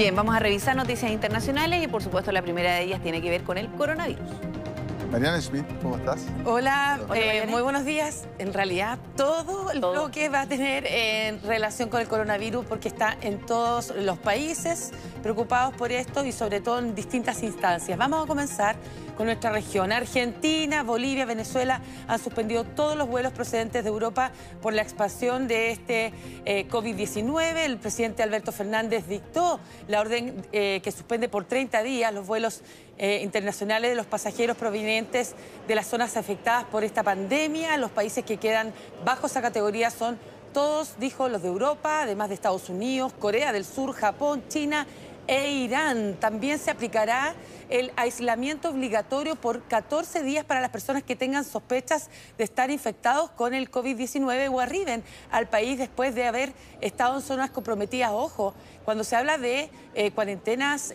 Bien, vamos a revisar noticias internacionales y por supuesto la primera de ellas tiene que ver con el coronavirus. Mariana Schmidt, ¿cómo estás? Hola, muy buenos días. En realidad, todo el bloque va a tener en relación con el coronavirus porque está en todos los países preocupados por esto y sobre todo en distintas instancias. Vamos a comenzar con nuestra región. Argentina, Bolivia, Venezuela han suspendido todos los vuelos procedentes de Europa por la expansión de este COVID-19. El presidente Alberto Fernández dictó la orden que suspende por 30 días los vuelos internacionales de los pasajeros provenientes de las zonas afectadas por esta pandemia. Los países que quedan bajo esa categoría son todos, dijo, los de Europa, además de Estados Unidos, Corea del Sur, Japón, China e Irán. También se aplicará el aislamiento obligatorio por 14 días para las personas que tengan sospechas de estar infectados con el COVID-19 o arriben al país después de haber estado en zonas comprometidas. Ojo, cuando se habla de cuarentenas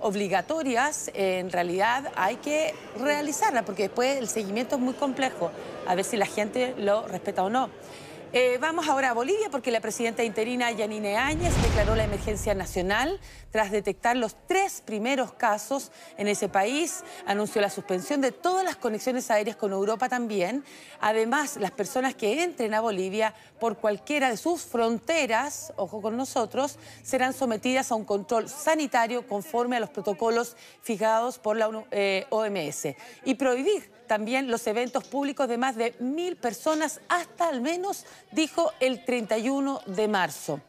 obligatorias, en realidad hay que realizarlas porque después el seguimiento es muy complejo, a ver si la gente lo respeta o no. Vamos ahora a Bolivia porque la presidenta interina Yanine Áñez declaró la emergencia nacional tras detectar los 3 primeros casos en ese país. Anunció la suspensión de todas las conexiones aéreas con Europa también. Además, las personas que entren a Bolivia por cualquiera de sus fronteras, ojo con nosotros, serán sometidas a un control sanitario conforme a los protocolos fijados por la OMS. Y prohibir también los eventos públicos de más de 1000 personas hasta al menos, dijo, el 31 de marzo.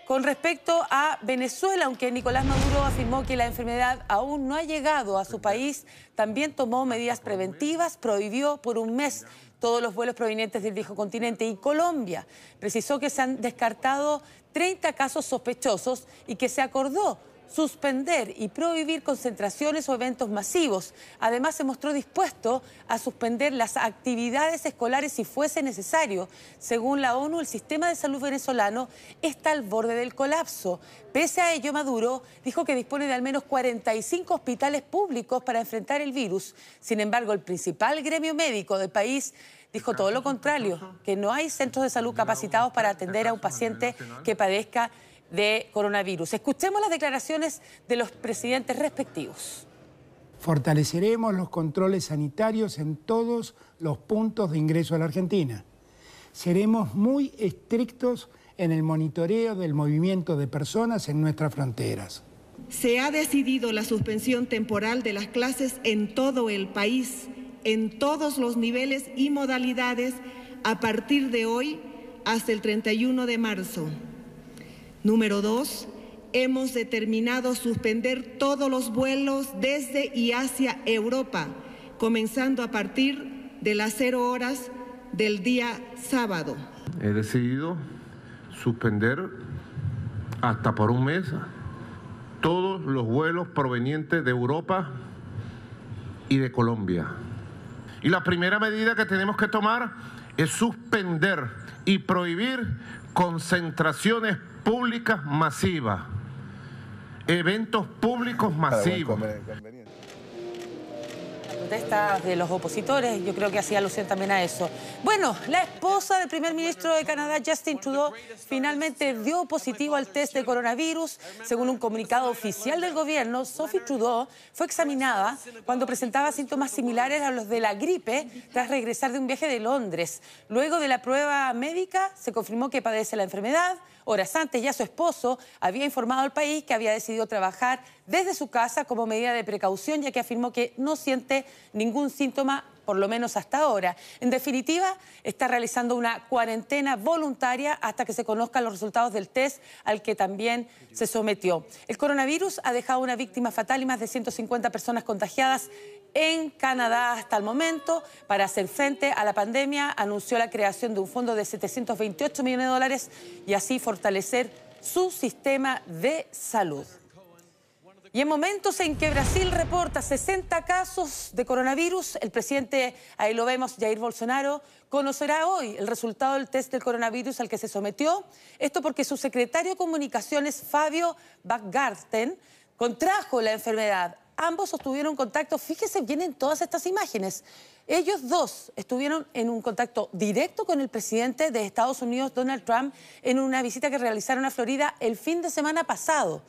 Con respecto a Venezuela, aunque Nicolás Maduro afirmó que la enfermedad aún no ha llegado a su país, también tomó medidas preventivas, prohibió por un mes todos los vuelos provenientes del viejo continente. Y Colombia precisó que se han descartado 30 casos sospechosos y que se acordó suspender y prohibir concentraciones o eventos masivos. Además, se mostró dispuesto a suspender las actividades escolares si fuese necesario. Según la ONU, el sistema de salud venezolano está al borde del colapso. Pese a ello, Maduro dijo que dispone de al menos 45 hospitales públicos para enfrentar el virus. Sin embargo, el principal gremio médico del país dijo todo lo contrario, que no hay centros de salud capacitados para atender a un paciente que padezca de coronavirus. Escuchemos las declaraciones de los presidentes respectivos. Fortaleceremos los controles sanitarios en todos los puntos de ingreso a la Argentina. Seremos muy estrictos en el monitoreo del movimiento de personas en nuestras fronteras. Se ha decidido la suspensión temporal de las clases en todo el país, en todos los niveles y modalidades, a partir de hoy hasta el 31 de marzo. Número 2, hemos determinado suspender todos los vuelos desde y hacia Europa, comenzando a partir de las 0 horas del día sábado. He decidido suspender hasta por un mes todos los vuelos provenientes de Europa y de Colombia. Y la primera medida que tenemos que tomar es suspender y prohibir concentraciones públicas masivas, eventos públicos masivos. Protestas de los opositores, yo creo que hacía alusión también a eso. Bueno, la esposa del primer ministro de Canadá, Justin Trudeau, finalmente dio positivo al test de coronavirus. Según un comunicado oficial del gobierno, Sophie Trudeau fue examinada cuando presentaba síntomas similares a los de la gripe tras regresar de un viaje de Londres. Luego de la prueba médica, se confirmó que padece la enfermedad. Horas antes ya su esposo había informado al país que había decidido trabajar desde su casa como medida de precaución, ya que afirmó que no siente ningún síntoma, por lo menos hasta ahora. En definitiva, está realizando una cuarentena voluntaria hasta que se conozcan los resultados del test al que también se sometió. El coronavirus ha dejado una víctima fatal y más de 150 personas contagiadas en Canadá hasta el momento. Para hacer frente a la pandemia, anunció la creación de un fondo de 728 millones de dólares y así fortalecer su sistema de salud. Y en momentos en que Brasil reporta 60 casos de coronavirus, el presidente, ahí lo vemos, Jair Bolsonaro, conocerá hoy el resultado del test del coronavirus al que se sometió. Esto porque su secretario de Comunicaciones, Fábio Backgarten, contrajo la enfermedad ambos sostuvieron contacto. Fíjese bien en todas estas imágenes. Ellos dos estuvieron en un contacto directo con el presidente de Estados Unidos, Donald Trump, en una visita que realizaron a Florida el fin de semana pasado.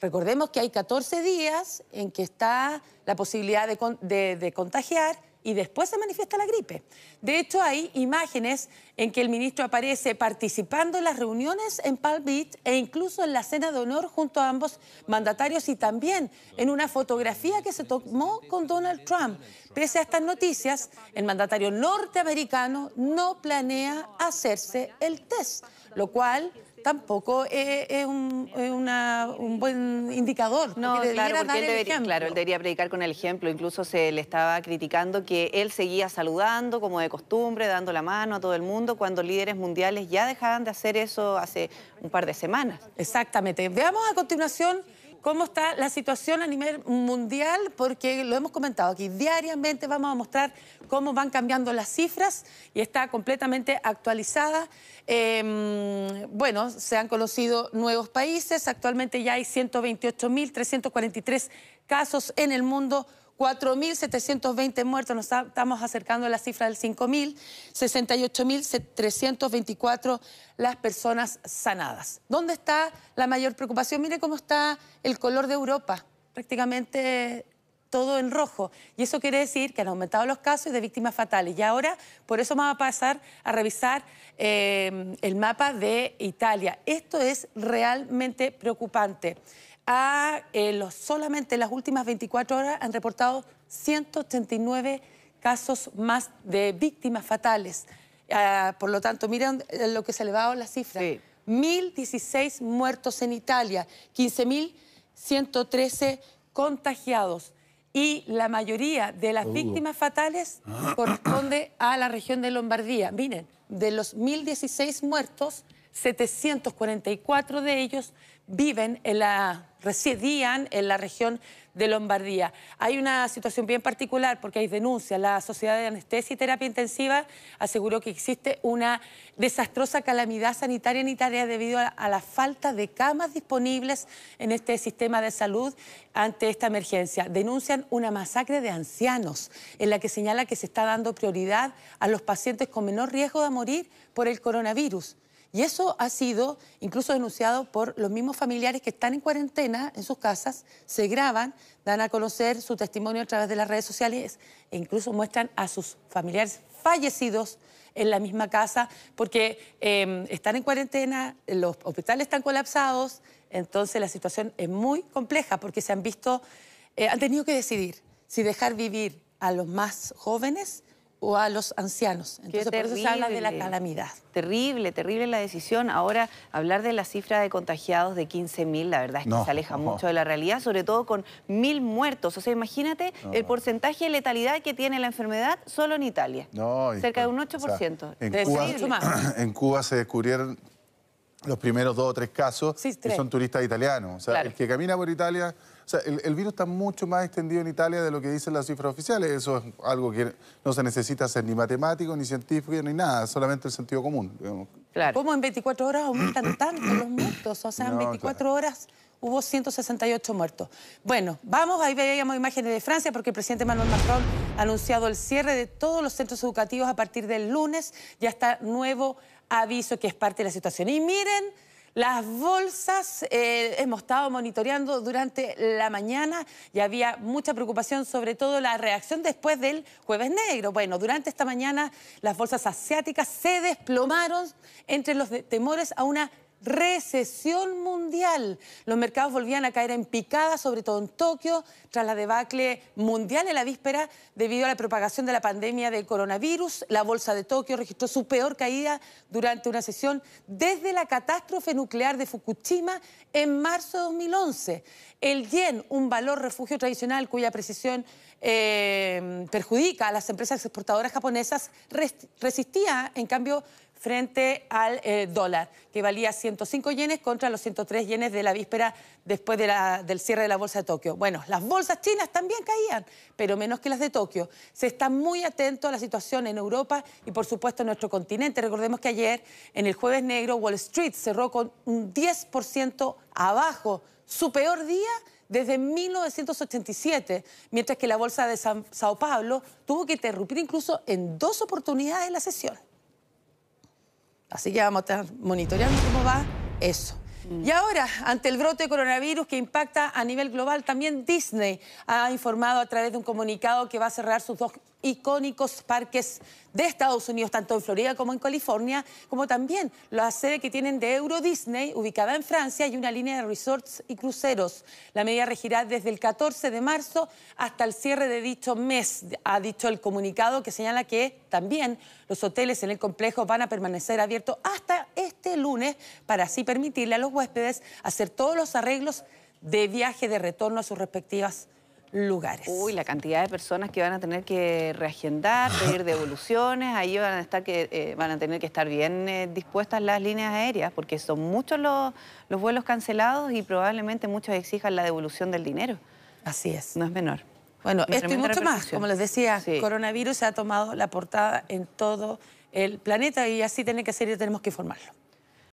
Recordemos que hay 14 días en que está la posibilidad de contagiar y después se manifiesta la gripe. De hecho, hay imágenes en que el ministro aparece participando en las reuniones en Palm Beach e incluso en la cena de honor junto a ambos mandatarios y también en una fotografía que se tomó con Donald Trump. Pese a estas noticias, el mandatario norteamericano no planea hacerse el test, lo cual tampoco es un buen indicador. No, claro, porque él debería debería predicar con el ejemplo. Incluso se le estaba criticando que él seguía saludando como de costumbre, dando la mano a todo el mundo, cuando líderes mundiales ya dejaban de hacer eso hace un par de semanas. Exactamente. Veamos a continuación cómo está la situación a nivel mundial, porque lo hemos comentado aquí. Diariamente vamos a mostrar cómo van cambiando las cifras y está completamente actualizada. Bueno, se han conocido nuevos países. Actualmente ya hay 128.343 casos en el mundo, 4.720 muertos, nos estamos acercando a la cifra del 5.000, 68.324 las personas sanadas. ¿Dónde está la mayor preocupación? Mire cómo está el color de Europa, prácticamente todo en rojo. Y eso quiere decir que han aumentado los casos de víctimas fatales. Y ahora, por eso vamos a pasar a revisar el mapa de Italia. Esto es realmente preocupante. Solamente en las últimas 24 horas han reportado 189 casos más de víctimas fatales. Por lo tanto, miren lo que se ha elevado la cifra. Sí. 1.016 muertos en Italia, 15.113 contagiados. Y la mayoría de las víctimas fatales corresponde a la región de Lombardía. Miren, de los 1.016 muertos, 744 de ellos residían en la región de Lombardía. Hay una situación bien particular porque hay denuncias. La Sociedad de Anestesia y Terapia Intensiva aseguró que existe una desastrosa calamidad sanitaria en Italia debido a la falta de camas disponibles en este sistema de salud ante esta emergencia. Denuncian una masacre de ancianos en la que señala que se está dando prioridad a los pacientes con menor riesgo de morir por el coronavirus. Y eso ha sido incluso denunciado por los mismos familiares que están en cuarentena en sus casas, se graban, dan a conocer su testimonio a través de las redes sociales e incluso muestran a sus familiares fallecidos en la misma casa porque están en cuarentena, los hospitales están colapsados, entonces la situación es muy compleja porque se han tenido que decidir si dejar vivir a los más jóvenes o a los ancianos. Entonces, por eso se habla de la calamidad. Terrible, terrible la decisión. Ahora, hablar de la cifra de contagiados de 15.000, la verdad es que se aleja mucho de la realidad, sobre todo con 1.000 muertos. O sea, imagínate el porcentaje de letalidad que tiene la enfermedad solo en Italia. Cerca de un 8%. O sea, en Cuba se descubrieron los primeros 2 o 3 casos que son turistas italianos. O sea, el que camina por Italia... O sea, el virus está mucho más extendido en Italia de lo que dicen las cifras oficiales. Eso es algo que no se necesita ser ni matemático, ni científico, ni nada. Solamente el sentido común, digamos. Claro. ¿Cómo en 24 horas aumentan tanto los muertos? O sea, en 24 horas hubo 168 muertos. Bueno, ahí veíamos imágenes de Francia porque el presidente Emmanuel Macron ha anunciado el cierre de todos los centros educativos a partir del lunes. Ya está nuevo aviso que es parte de la situación. Y miren... Las bolsas hemos estado monitoreando durante la mañana y había mucha preocupación, sobre todo la reacción después del Jueves Negro. Bueno, durante esta mañana las bolsas asiáticas se desplomaron entre los temores a una recesión mundial. Los mercados volvían a caer en picada, sobre todo en Tokio, tras la debacle mundial en la víspera debido a la propagación de la pandemia del coronavirus. La bolsa de Tokio registró su peor caída durante una sesión desde la catástrofe nuclear de Fukushima en marzo de 2011. El yen, un valor refugio tradicional cuya precisión perjudica a las empresas exportadoras japonesas, resistía, en cambio, frente al dólar, que valía 105 yenes contra los 103 yenes de la víspera después del cierre de la bolsa de Tokio. Bueno, las bolsas chinas también caían, pero menos que las de Tokio. Se está muy atento a la situación en Europa y, por supuesto, en nuestro continente. Recordemos que ayer, en el Jueves Negro, Wall Street cerró con un 10% abajo, su peor día desde 1987, mientras que la bolsa de Sao Paulo tuvo que interrumpir incluso en 2 oportunidades la sesión. Así que vamos a estar monitoreando cómo va eso. Y ahora, ante el brote de coronavirus que impacta a nivel global, también Disney ha informado a través de un comunicado que va a cerrar sus 2 icónicos parques de Estados Unidos, tanto en Florida como en California, como también la sede que tienen de Euro Disney, ubicada en Francia, y una línea de resorts y cruceros. La medida regirá desde el 14 de marzo hasta el cierre de dicho mes, ha dicho el comunicado, que señala que también los hoteles en el complejo van a permanecer abiertos hasta este lunes para así permitirle a los huéspedes hacer todos los arreglos de viaje de retorno a sus respectivas lugares. Uy, la cantidad de personas que van a tener que reagendar, pedir devoluciones, ahí van a tener que estar bien dispuestas las líneas aéreas, porque son muchos los vuelos cancelados y probablemente muchos exijan la devolución del dinero. Así es. No es menor. Bueno, esto y mucho más, como les decía, sí. Coronavirus se ha tomado la portada en todo el planeta y así tiene que ser y tenemos que informarlo.